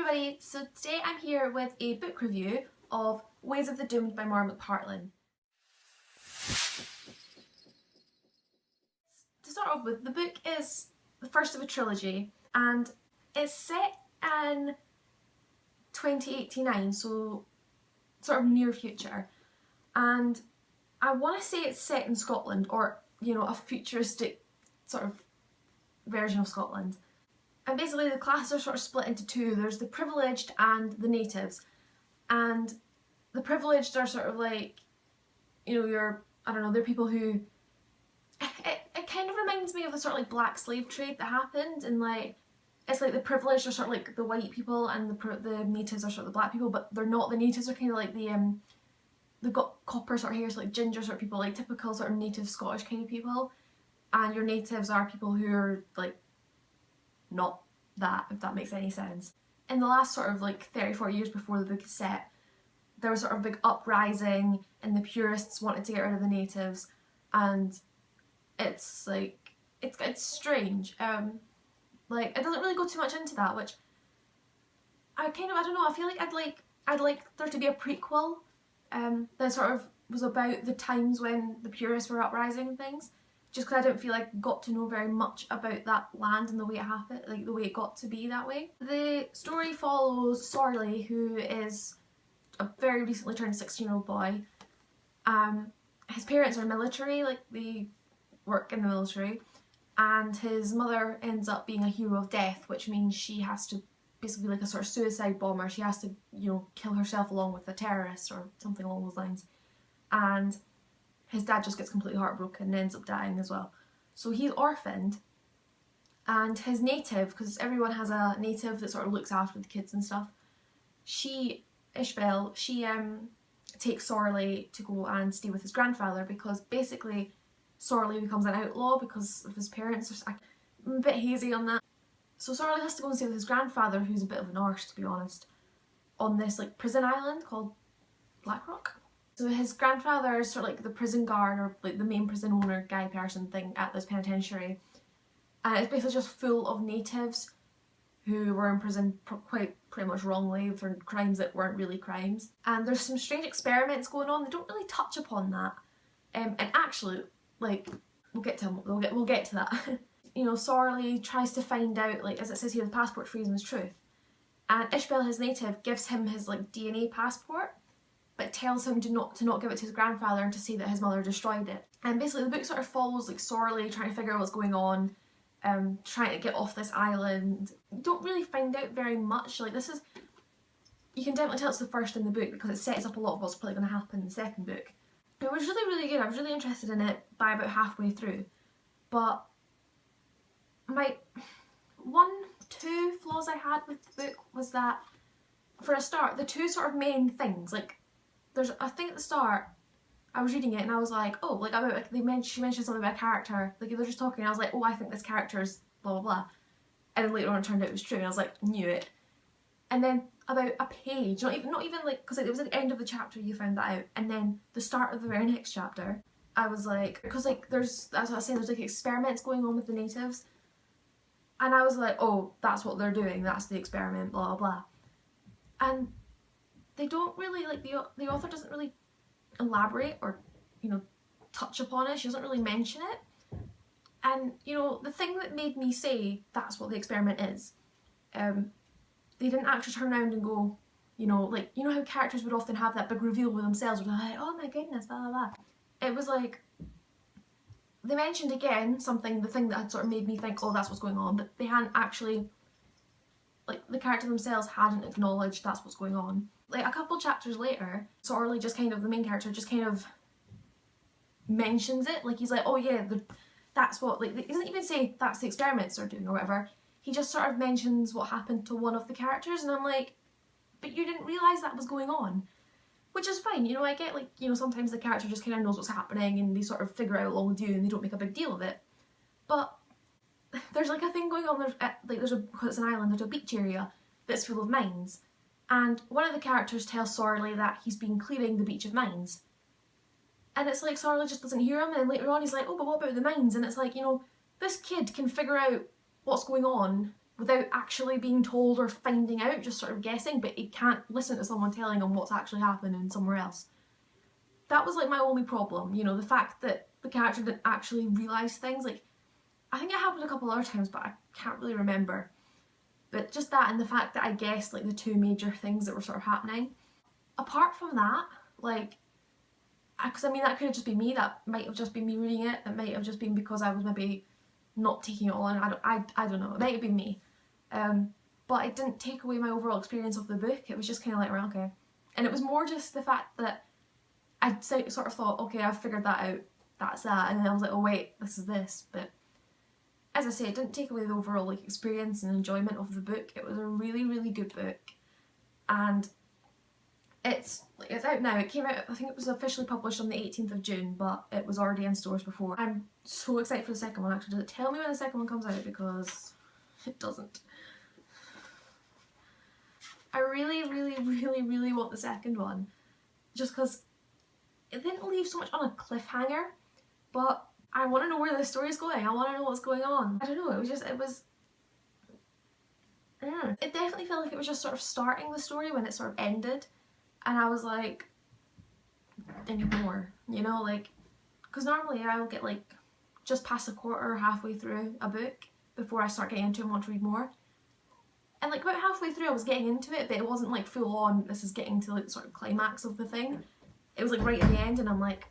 everybody, so today I'm here with a book review of Ways of the Doomed by Maura McPartlin. To start off with, the book is the first of a trilogy and it's set in 2089, so sort of near future, and I want to say it's set in Scotland, or you know, a futuristic sort of version of Scotland. And basically the classes are sort of split into two. There's the privileged and the natives. And the privileged are sort of like, you know, they're people who... It kind of reminds me of the sort of like black slave trade that happened, and like, it's like the privileged are sort of like the white people and the natives are sort of the black people, but they're not. The natives are kind of like they've got copper sort of hair, so like ginger sort of people, like typical sort of native Scottish kind of people. And your natives are people who are like not that, if that makes any sense. In the last sort of like 34 years before the book is set, there was sort of a big uprising and the purists wanted to get rid of the natives, and it's like, it's strange. Like, it doesn't really go too much into that, which I don't know, I feel like I'd like there to be a prequel that sort of was about the times when the purists were uprising and things, just because I don't feel like I got to know very much about that land and the way it happened, like the way it got to be that way. The story follows Sorley, who is a very recently turned 16-year-old boy. His parents are military, like they work in the military, and his mother ends up being a hero of death, which means she has to basically, like a sort of suicide bomber, she has to, you know, kill herself along with a terrorist or something along those lines. And his dad just gets completely heartbroken and ends up dying as well. So he's orphaned, and his native, because everyone has a native that sort of looks after the kids and stuff, Ishbel, she takes Sorley to go and stay with his grandfather, because basically Sorley becomes an outlaw because of his parents. I'm a bit hazy on that. So Sorley has to go and stay with his grandfather, who's a bit of an arse, to be honest, on this like prison island called Blackrock. So his grandfather is sort of like the prison guard, or like the main prison owner guy person thing at this penitentiary. And it's basically just full of natives who were in prison pretty much wrongly for crimes that weren't really crimes. And there's some strange experiments going on. They don't really touch upon that. And actually, like, we'll get to that. You know, Sorley tries to find out, like, as it says here, the passport frees him his truth. And Ishbel, his native, gives him his like DNA passport, but tells him to not give it to his grandfather and to say that his mother destroyed it. And basically the book sort of follows like Sorley trying to figure out what's going on, trying to get off this island. You don't really find out very much. Like, this is, you can definitely tell it's the first in the book because it sets up a lot of what's probably going to happen in the second book. It was really good. I was really interested in it by about halfway through, but my two flaws I had with the book was that, for a start, the two sort of main things, like, there's a thing at the start, I was reading it and I was like, oh, like, about, like, she mentioned something about a character, like, they're just talking and I was like, oh, I think this character's blah blah blah, and then later on it turned out it was true and I was like, knew it. And then about a page, not even like, because it was at the end of the chapter you found that out, and then the start of the very next chapter, I was like, because like there's, that's what I was saying, there's like experiments going on with the natives, and I was like, oh, that's what they're doing, that's the experiment, blah blah blah. And they don't really, like, the author doesn't really elaborate or, you know, touch upon it. She doesn't really mention it. And, you know, the thing that made me say that's what the experiment is, they didn't actually turn around and go, you know, like, you know how characters would often have that big reveal with themselves, where they're like, oh my goodness, blah blah blah. It was like, they mentioned again something, the thing that had sort of made me think, oh, that's what's going on, but they hadn't actually, like, the character themselves hadn't acknowledged that's what's going on. Like, a couple chapters later, Sorley just kind of, the main character just kind of mentions it, like, he's like, oh yeah, that's what, like, he doesn't even say that's the experiments they're doing or whatever, he just sort of mentions what happened to one of the characters, and I'm like, but you didn't realise that was going on. Which is fine, you know, I get, like, you know, sometimes the character just kind of knows what's happening and they sort of figure out along with you and they don't make a big deal of it. But there's like a thing going on, because it's an island, there's a beach area that's full of mines. And one of the characters tells Sorley that he's been clearing the beach of mines. And it's like Sorley just doesn't hear him, and then later on he's like, oh, but what about the mines? And it's like, you know, this kid can figure out what's going on without actually being told or finding out, just sort of guessing, but he can't listen to someone telling him what's actually happening somewhere else. That was like my only problem, you know, the fact that the character didn't actually realise things. Like, I think it happened a couple other times, but I can't really remember. But just that, and the fact that I guessed like the two major things that were sort of happening. Apart from that, like, because I mean that could have just been me, that might have just been me reading it, it might have just been because I was maybe not taking it all in, I don't know, it might have been me. But it didn't take away my overall experience of the book. It was just kind of like, well, okay. And it was more just the fact that I sort of thought, okay, I've figured that out, that's that, and then I was like, oh wait, this is this. But as I say, it didn't take away the overall like experience and enjoyment of the book. It was a really, really good book, and it's out now. It came out, I think it was officially published on the 18th of June, but it was already in stores before. I'm so excited for the second one. Actually, does it tell me when the second one comes out? Because it doesn't. I really, really, really, really want the second one, just because it didn't leave so much on a cliffhanger, but I want to know where the story's going. I want to know what's going on. I don't know, it definitely felt like it was just sort of starting the story when it sort of ended, and I was like, anymore, you know, like, because normally I'll get like just past a quarter or halfway through a book before I start getting into it and want to read more. And like about halfway through I was getting into it, but it wasn't like full on, this is getting to like the sort of climax of the thing. It was like right at the end, and I'm like,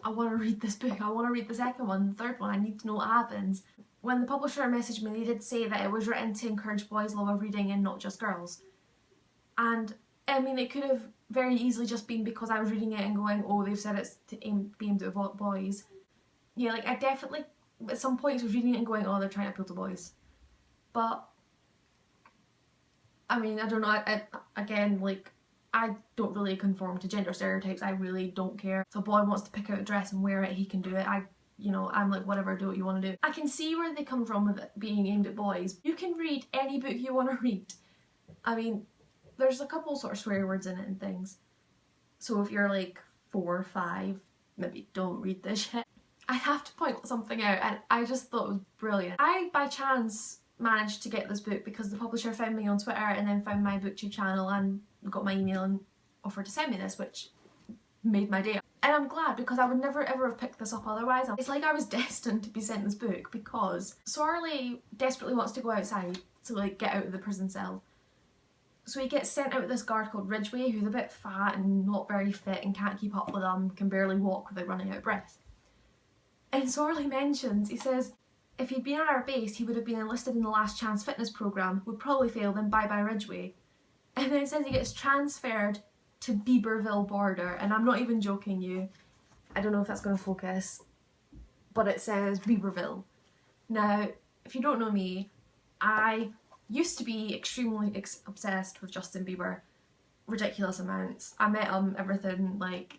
I want to read this book, I want to read the second one, the third one, I need to know what happens. When the publisher messaged me, they did say that it was written to encourage boys' love of reading and not just girls. And I mean, it could have very easily just been because I was reading it and going, oh, they've said it's to be aimed at boys. Yeah, like I definitely at some points was reading it and going, oh, they're trying to appeal to boys. But I mean, I don't know, again, like, I don't really conform to gender stereotypes. I really don't care. If a boy wants to pick out a dress and wear it, he can do it. You know, I'm like, whatever, do what you want to do. I can see where they come from with it being aimed at boys. You can read any book you want to read. I mean, there's a couple sort of swear words in it and things. So if you're like 4 or 5, maybe don't read this shit. I have to point something out, and I just thought it was brilliant. I, by chance, managed to get this book because the publisher found me on Twitter and then found my booktube channel and got my email and offered to send me this, which made my day. And I'm glad, because I would never ever have picked this up otherwise. It's like I was destined to be sent this book, because Sorley desperately wants to go outside to like get out of the prison cell. So he gets sent out with this guard called Ridgway, who's a bit fat and not very fit and can't keep up with him, can barely walk without running out of breath. And Sorley mentions, he says, if he'd been on our base, he would have been enlisted in the Last Chance fitness programme, would probably fail, then bye-bye Ridgway. And then it says he gets transferred to Bieberville border, and I'm not even joking you. I don't know if that's going to focus, but it says Bieberville. Now, if you don't know me, I used to be extremely obsessed with Justin Bieber. Ridiculous amounts. I met him, everything, like,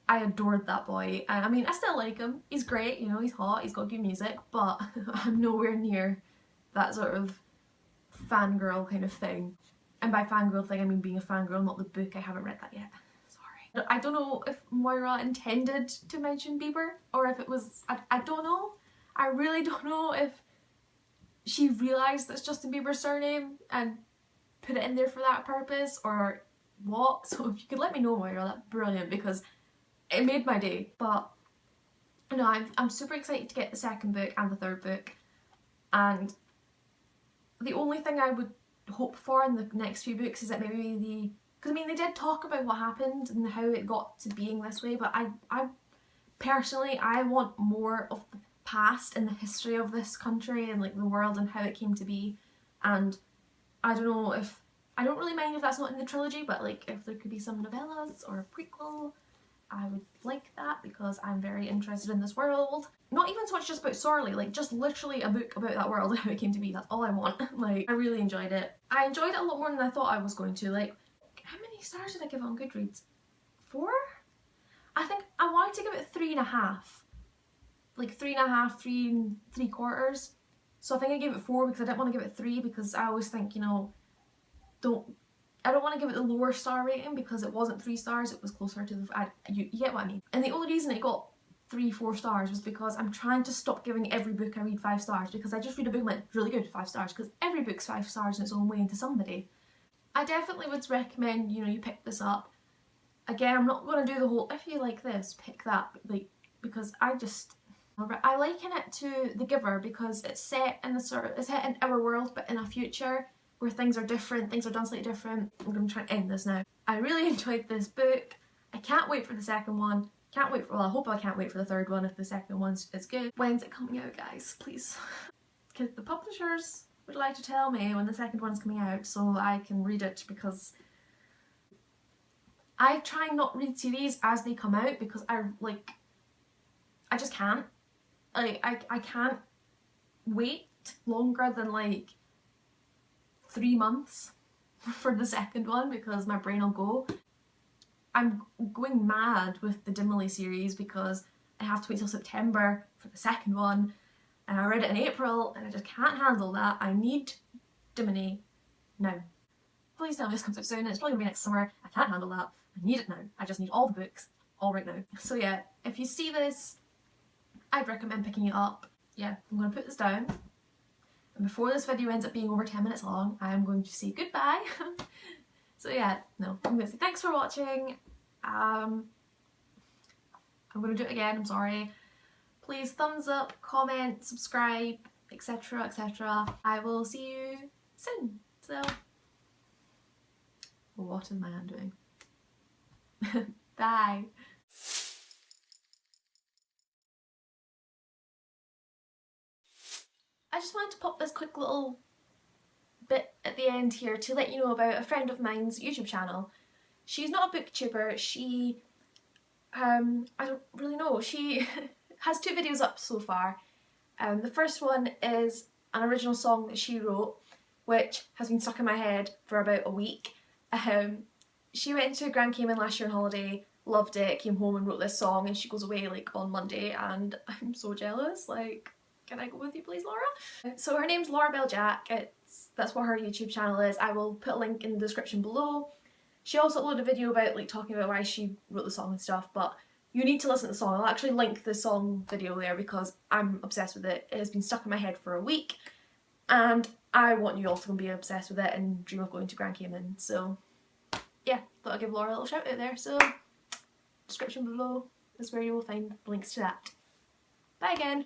I adored that boy. And I mean, I still like him. He's great, you know, he's hot, he's got good music, but I'm nowhere near that sort of fangirl kind of thing. And by fangirl thing, I mean being a fangirl, not the book. I haven't read that yet. Sorry. I don't know if Moira intended to mention Bieber, or if it was, I don't know. I really don't know if she realised that's Justin Bieber's surname and put it in there for that purpose, or what. So if you could let me know, Moira, that's brilliant, because it made my day. But no, I'm super excited to get the second book and the third book. And the only thing I would hope for in the next few books is that maybe because I mean they did talk about what happened and how it got to being this way, but I personally, I want more of the past and the history of this country and like the world and how it came to be. And I don't know if, I don't really mind if that's not in the trilogy, but like if there could be some novellas or a prequel, I would like that, because I'm very interested in this world. Not even so much just about Sorley, like just literally a book about that world and how it came to be. That's all I want. Like, I really enjoyed it. I enjoyed it a lot more than I thought I was going to. Like, how many stars did I give it on Goodreads? 4? I think I wanted to give it 3.5. Like 3.5, 3 3/4. So I think I gave it 4 because I didn't want to give it 3, because I always think, you know, I don't want to give it the lower star rating because it wasn't 3 stars, it was closer to the, you get what I mean. And the only reason it got 3-4 stars was because I'm trying to stop giving every book I read 5 stars, because I just read a book and went, really good, 5 stars, because every book's 5 stars in its own way to somebody. I definitely would recommend, you know, you pick this up. Again, I'm not going to do the whole, if you like this, pick that, like, because I liken it to The Giver because it's set in it's set in our world, but in a future where things are different, things are done slightly different. I'm going to try and end this now. I really enjoyed this book. I can't wait for the second one. Can't wait for, well, I hope I can't wait for the third one if the second one's as good. When's it coming out, guys? Please. Because the publishers would like to tell me when the second one's coming out so I can read it, because I try and not read series as they come out because I just can't. Like, I can't wait longer than like 3 months for the second one because my brain will go. I'm going mad with the Dimily series because I have to wait till September for the second one, and I read it in April and I just can't handle that. I need Diminy now. Please tell me this comes out soon. It's probably gonna be next summer. I can't handle that. I need it now. I just need all the books, all right now. So yeah, if you see this, I'd recommend picking it up. Yeah, I'm going to put this down. And before this video ends up being over 10 minutes long, I'm going to say goodbye. So yeah, no, I'm going to say thanks for watching. I'm going to do it again, I'm sorry. Please thumbs up, comment, subscribe, etc, etc. I will see you soon. So, what is my hand doing? Bye. I just wanted to pop this quick little bit at the end here to let you know about a friend of mine's YouTube channel. She's not a booktuber, she, I don't really know, she has 2 videos up so far. The first one is an original song that she wrote, which has been stuck in my head for about a week. She went to Grand Cayman last year on holiday, loved it, came home and wrote this song, and she goes away like on Monday, and I'm so jealous, like, can I go with you please, Laura? So her name's Laura Bell Jack, that's what her YouTube channel is. I will put a link in the description below. She also uploaded a video about like talking about why she wrote the song and stuff, but you need to listen to the song. I'll actually link the song video there because I'm obsessed with it. It has been stuck in my head for a week and I want you all to be obsessed with it and dream of going to Grand Cayman. So yeah, thought I'd give Laura a little shout out there. So description below is where you will find links to that. Bye again.